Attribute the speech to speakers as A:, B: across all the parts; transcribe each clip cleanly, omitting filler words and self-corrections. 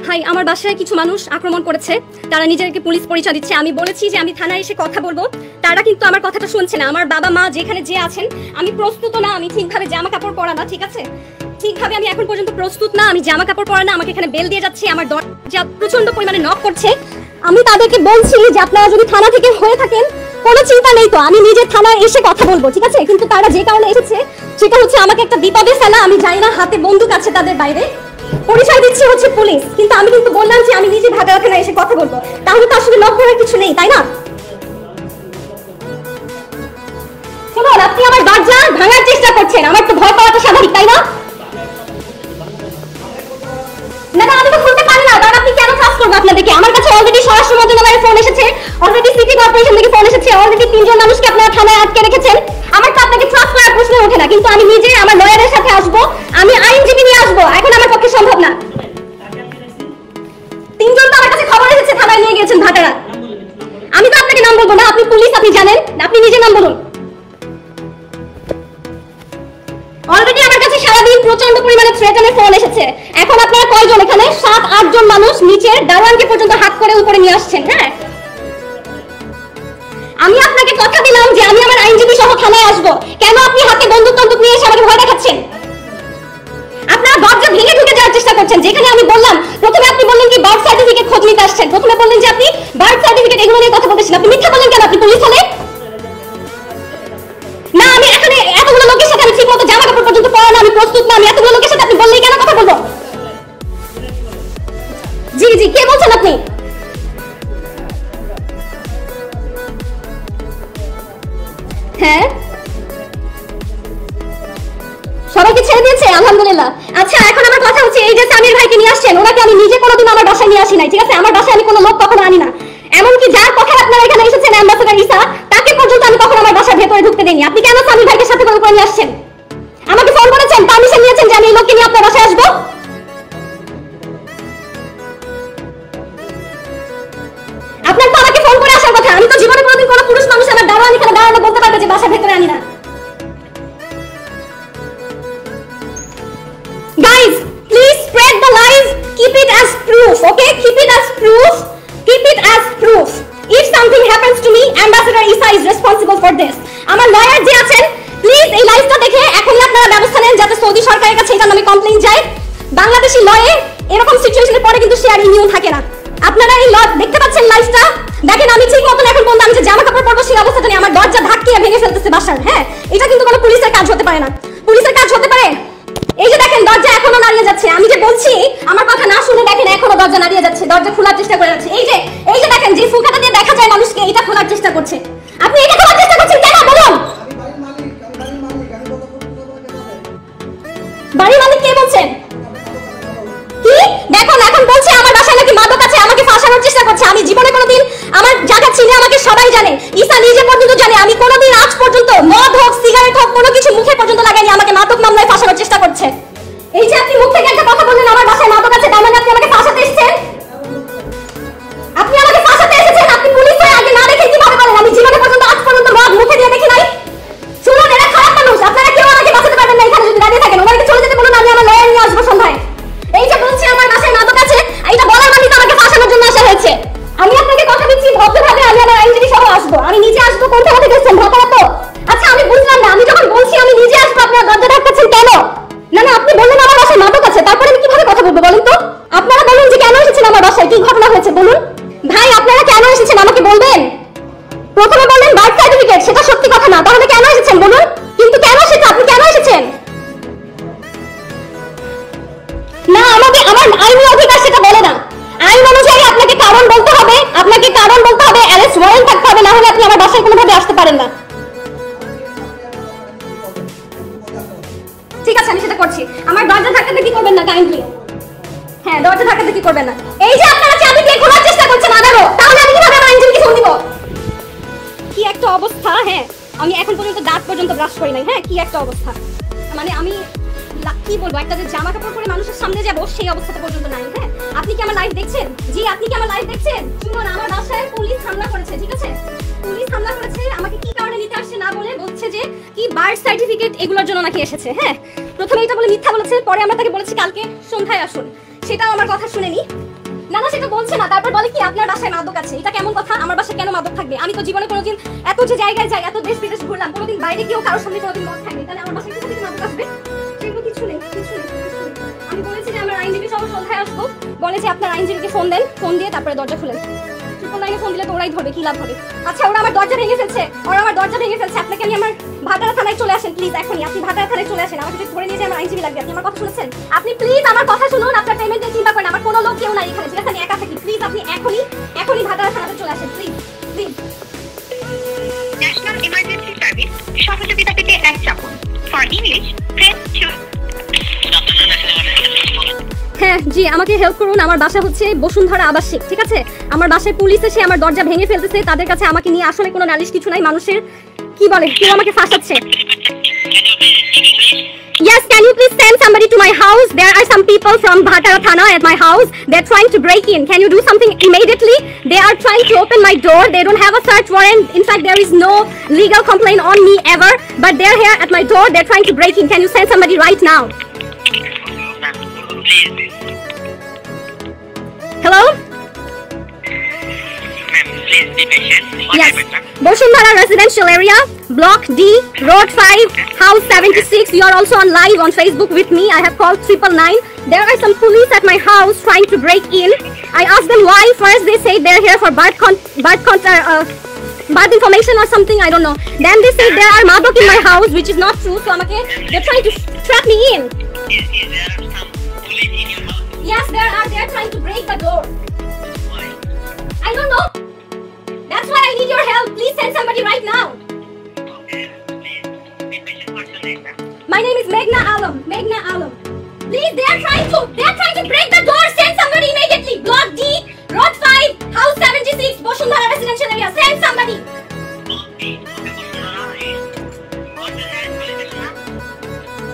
A: ভাই আমার বাসায় কিছু মানুষ আক্রমণ করেছে, তারা নিজেদেরকে পুলিশ পরিচয় দিচ্ছে। আমি বলেছি যে আমি থানায় এসে কথা বলবো, তারা কিন্তু আমার কথাটা শুনছে না। আমার বাবা মা যেখানে যে আছেন, আমি প্রস্তুত না, আমি ঠিকভাবে জামা কাপড় পরা না, ঠিক আছে, ঠিকভাবে আমি এখন পর্যন্ত প্রস্তুত না, আমি জামা কাপড় পরা না, আমাকে এখানে বেল দিয়ে যাচ্ছে, আমার দরজা প্রচন্ড পরিমাণে নক করছে। আমি তাদেরকে বলছি যে আপনারা যদি থানা থেকে হয়ে থাকেন কোনো চিন্তা নেই, তো আমি নিজে থানায় এসে কথা বলবো, ঠিক আছে। কিন্তু তারা যে কারণে এসেছে সেটা হচ্ছে আমাকে একটা বিপদে ফেলা। আমি জানি না, হাতে বন্দুক আছে তাদের, বাইরে পরিচয় দিচ্ছে হচ্ছে পুলিশ, কিন্তু আমি কিন্তু বললাম যে আমি নিজে ভাগাড়া থানায় এসে কথা বলবো। তাহলে তো আসলে লক করার কিছু নেই, তাই না? শুনুন, আপনি আমার দরজা ভাঙার চেষ্টা করছেন, আমার তো ভয় পাওয়াটা স্বাভাবিক, তাই না? না না, আমি তো খুলতে পারি না, কারণ আপনি কেন ট্রাস্ট করবো আপনাদেরকে? আমার কাছে অলরেডি স্বরাষ্ট্র মন্ত্রণালয়ের ফোন এসেছে, অলরেডি সিটি কর্পোরেশন থেকে ফোন এসেছে, অলরেডি 3 জন মানুষকে আপনারা থানায় আটকে রেখেছেন। আমার তো আপনাকে ট্রাস্ট করার প্রশ্ন ওঠে না, কিন্তু আমি নিজে আমার লয়ারের সাথে আসবো, আমি আইনজীবী নিয়ে আসবো, এখন আমার পক্ষে সম্ভব না। 3 জন তো আমার কাছে খবর এসেছে থানায় নিয়ে গেছেন ভাটারা। আমি তো আপনাকে নাম বলবো না, আপনি পুলিশ, আপনি জানেন, আপনি নিজে নাম বলুন। অলরেডি আমার কাছে সারাদিন প্রচন্ড পরিমাণে থ্রেটনের ফোন এসেছে। এখন আপনারা কয়জন এখানে? 7-8 জন মানুষ নিচের দারোয়ানকে পর্যন্ত হাত করে উপরে নিয়ে আসছেন। হ্যাঁ, আমি আপনাকে কথা দিলাম যে আমি আমার আইনজীবী সহ থানায় আসবো, কেন আপনি হাতে বন্দুক টন্দুক নিয়ে এসে আমাকে ভয় দেখাচ্ছেন? আপনারা দরজা ভেঙে ঢুকে যাওয়ার চেষ্টা করছেন, যেখানে আমি বললাম, প্রথমে আপনি বললেন কি বার্থ সার্টিফিকেট খোঁজ নিতে আসছেন, প্রথমে বললেন যে আপনি বার্থ সার্টিফিকেট এগুলো নিয়ে কথা বলতেছেন, আপনি মিথ্যা বললেন কেন? আপনি পুলিশ হলে না, আমি এখানে এতগুলো লোকের সাথে আমি ঠিকমতো জামা কাপড় পর্যন্ত পরা না, আমি প্রস্তুত না, আমি এতগুলো লোকের সাথে আপনি বললেই কেন কথা বলবো? জি জি, কে বলছেন আপনি? হ্যাঁ, সবাইকে ছেড়ে দিয়েছে, আলহামদুলিল্লাহ। আচ্ছা, এখন আমার কথা হচ্ছে, এই যে সামির ভাইকে নিয়ে আসছেন, ওনাকে আমি নিজে কোনোদিন আমার বাসায় নিয়ে আসি নাই, ঠিক আছে? আমার বাসায় আমি কোনো লোক কখনো আনি না, এমনকি যার কথা আপনারা এখানে এসেছেন অ্যাম্বাসেডর ঈসা, তাকে পর্যন্ত আমি কখনো আমার বাসার ভেতরে ঢুকতে দেইনি। আপনি কেন সামির ভাইকে সাথে করে উপরে নিয়ে আসছেন? আমাকে ফোন করেছেন, পারমিশন নিয়েছেন যে আমি এই লোককে নিয়ে আপনার বাসায় আসবো? আপনার তো আমাকে ফোন করে আসার কথা। আমি তো জীবনে কোনোদিন কোনো পুরুষ মানুষ আমার দারোয়ান এখানে দাঁড়ানো বলতে পারবে যে বাসার ভেতরে আনি না। Guys, please spread the lies. Keep it as proof, okay? Keep it as proof. Keep it as proof. If something happens to me, Ambassador Isa is responsible for this. আমার লয়ার যে আছেন, প্লিজ এই লাইভটা দেখে এখনই আপনারা ব্যবস্থা নেন যাতে সৌদি সরকারের কাছে এটা নামে কমপ্লেইন যায়। বাংলাদেশি লয়ে এরকম সিচুয়েশনের পরে কিন্তু সে আর ইমিউন থাকে না। আপনারা এই দেখতে পাচ্ছেন লাইভটা, দেখেন আমি ঠিক মতন এখন বলতে আমি যে জামা কাপড় পরবো সেই অবস্থাটা নিয়ে আমার দরজা ধাক্কিয়ে ভেঙে ফেলতেছে বাসার। হ্যাঁ, এটা কিন্তু কোনো পুলিশের কাজ হতে পারে না। পুলিশের কাজ হতে পারে, এই যে দেখেন দরজা এখনো নাড়িয়ে যাচ্ছে, আমি যে বলছি আমার কথা না শুনে দেখেন এখনো দরজা নাড়িয়ে যাচ্ছে, দরজা খোলার চেষ্টা করে যাচ্ছে। এই যে দেখেন যে ফুলকাটা দিয়ে দেখা যায় মানুষকে, এটা খোলার চেষ্টা করছে। আপনি এটা খোলার চেষ্টা করছেন কেন বলুন? বাড়ির মালিক কে বলছেন? কি দেখুন, এখন বলছে আমার বাসায় নাকি মাদক আছে, আমাকে ফাঁসানোর চেষ্টা করছে। আমি জীবনে কোনোদিন আমার জায়গা চিনে, আমাকে সবাই জানে, ঈসা নিজে পর্যন্ত জানে, আমি কোনোদিন আজ পর্যন্ত মদ হোক সিগারেট হোক কোনো কিছু মুখে পর্যন্ত লাগাইনি, আমাকে মাদক মামলায় ফাঁসানোর চেষ্টা করছে। এই যে আপনি মুখ থেকে একটা কথা বললেন আমার বাসায় মাদক আছে, তার মানে আপনি আমাকে ফাঁসাতে এসেছেন? আপনি আমাকে ফাঁসাতে এসেছেন? আপনি পুলিশ হয়ে আগে না দেখে কিভাবে বলেন? আমি জীবনে পর্যন্ত আজ পর্যন্ত মদ মুখে দিয়ে দেখি নাই। শুনুন, এরা খারাপ মানুষ, আপনারা কেউ আমাকে বাঁচাতে পারবেন না এখানে যদি দাঁড়িয়ে থাকেন। ওনাকে চলে যেতে বলুন, আমি আমার লয়ার নিয়ে আসবো সন্ধ্যায়। এই যে বলছি আমার বাসায় মাদক আছে, এটা বলার মানে তো আমাকে ফাঁসানোর জন্য আসা হয়েছে। আমি আপনাকে কথা দিচ্ছি ভদ্রভাবে আমি আমার আইনজীবী সহ আসবো, আমি নিজে আসবো। কোন থানা থেকে এসেছেন? ভাতারা তো। আচ্ছা, আমি বুঝলাম না, আমি যখন বলছি আমি নিজে আসবো আপনারা দরজা ধাক্কাচ্ছেন কেন? না না, আপনি বললেন আমার বাসায় মাদক আছে, তারপরে আমি কিভাবে কথা বলবো বলেন তো? আপনারা বলুন যে কেন এসেছেন আমার বাসায়, কি ঘটনা হয়েছে বলুন। ভাই, আপনারা কেন এসেছেন আমাকে বলবেন? প্রথমে বললেন বার্থ সার্টিফিকেট, সেটা সত্যি কথা না, তাহলে কেন এসেছেন বলুন? কিন্তু কেন সেটা, আপনি কেন এসেছেন? না, আমাদের আমার আইনি অধিকার সেটা বলে না। আইন অনুযায়ী আপনাকে কারণ বলতে হবে, আপনাকে কারণ বলতে হবে, অ্যারেস্ট ওয়ারেন্ট থাকতে হবে, না হলে আপনি আমার বাসায় কোনোভাবে আসতে পারেন না। ঠিক আছে, আমি সেটা করছি। আমার দরজা ধাক্কাতে কি করবেন না কাইন্ডলি? হ্যাঁ, দরজা ধাক্কাতে কি করবেন না। এই যে আপনারা চাবি দিয়ে খোলার চেষ্টা করছেন আবারও, তাহলে আমি কিভাবে আমার আইনজীবীকে ফোন দিব? কি একটা অবস্থা! হ্যাঁ, আমি এখন পর্যন্ত দাঁত পর্যন্ত ব্রাশ করি নাই। হ্যাঁ, কি একটা অবস্থা! মানে আমি কি বলবো, একটা যে জামা কাপড় পরে মানুষের সামনে যাবো সেই অবস্থাটা পর্যন্ত নাই। হ্যাঁ, আপনি কি আমার লাইভ দেখছেন? জি, আপনি কি আমার লাইভ দেখছেন? শুনুন, আমার বাসায় পুলিশ হামলা করেছে, ঠিক আছে? পুলিশ হামলা করেছে, আমাকে কি কারণে নিতে আসছে না বলে বলছে যে কি বার্থ সার্টিফিকেট এগুলোর জন্য নাকি এসেছে। হ্যাঁ, প্রথমে এটা বলে মিথ্যা বলেছে, পরে আমরা তাকে বলেছি কালকে সন্ধ্যায় আসুন। সেটাও আমার কথা শুনেনি। না না সেটা বলছে না, তারপর বলে কি আপনার বাসায় মাদক আছে। এটা কেমন কথা? আমার বাসায় কেন মাদক থাকবে? আমি তো জীবনে কোনোদিন এত যে জায়গায় যাই, এত দেশ বিদেশ ঘুরলাম, কোনোদিন বাইরে গিয়েও কারোর সামনে কোনোদিন মদ খাইনি, তাহলে আমার বাসায় কোথা থেকে মাদক আসবে? সেগুলো কিছু নেই, কিছু নেই, কিছু নেই। আমি বলেছি যে আমার আইনজীবী সহ সন্ধ্যায় আসবো, বলে যে আপনার আইনজীবীকে ফোন দেন, ফোন দিয়ে তারপরে দরজা খুলেন। লাইনে ফোন দিলে তো ওরাই ধরবে, কি লাভ হবে? আচ্ছা ওরা আমার দরজা ভেঙে ফেলছে, আপনাকে আমি আমার ভাটারা থানায় চলে আসেন প্লিজ, এখনই আপনি ভাটারা থানায় চলে আসেন, আমাকে ধরে নিয়ে যে আমার আইনজীবী লাগবে। আপনি আমার কথা শুনেছেন? আপনি প্লিজ আমার কথা শুনুন, আপনার পেমেন্টের চিন্তা করেন, আমার কোনো লোক কেউ নাই এখানে, ঠিক আছে? আমি একা থাকি, প্লিজ আপনি এখনই ভাটারা থানাতে চলে আসেন please, please.
B: National emergency service সহযোগিতা পেতে 1 চাপুন। For English press 2।
A: হ্যাঁ জি, আমাকে হেল্প করুন। আমার বাসা হচ্ছে বসুন্ধরা আবাসিক, ঠিক আছে? আমার বাসায় পুলিশ এসে আমার দরজা ভেঙে ফেলতেছে, তাদের কাছে আমাকে নিয়ে আসলে কোনো নালিশ কিছু নাই, মানুষের কি বলে কেউ আমাকে ফাঁসাচ্ছে। Yes, can you please send somebody to my house? There are some people from Bhatara Thana at my house. They're trying to break in. Can you do something immediately? They are trying to open my door. They don't have a search warrant. In fact, there is no legal complaint on me ever. But they're here at my door. They're trying to break in. Can you send somebody right now? Hello?
B: Please be patient.
A: Yes. Bosundhara residential area, block D, road 5, house 76. You are also on live on Facebook with me. I have called 999. There are some police at my house trying to break in. I asked them why. First they say they're here for birth information or something, I don't know. Then they say there are madok in my house, which is not true. So they're trying to trap me in.
B: Is there some police in your house?
A: Yes, there are. They're trying to break the door.
B: Why?
A: I don't know. That's why I need your help. Please send somebody right now.
B: Okay, please be patient for some time.
A: My name is Meghna Alam. Meghna Alam. Please, they are trying to break the door. Send somebody immediately. Block D, road 5, house 76, Bosundhara residential area. Send somebody.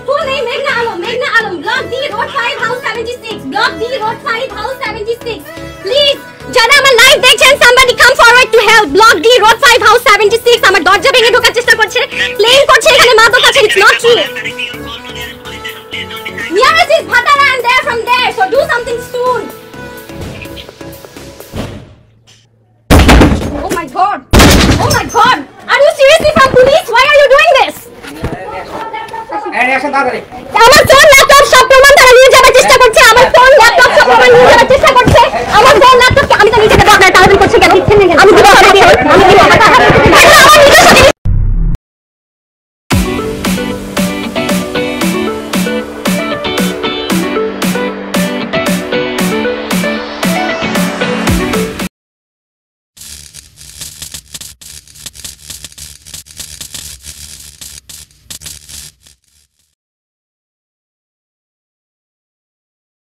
A: Full name Meghna Alam. Meghna Alam. Block D, road 5, house 76. Block D, road 5, house 76. Please. যারা আমার live দেখছেন, somebody come forward to help. Block D, road 5, house 76. আমার দরজা ভেঙে ঢোকার চেষ্টা করছে, claim করছে এখানে মাদক আছে। It's not true. Nearest is Bhatara and they're from there, so do something soon. Oh my god. Oh my god. Are you seriously from police? Why are you doing this?
C: Hey, reaction,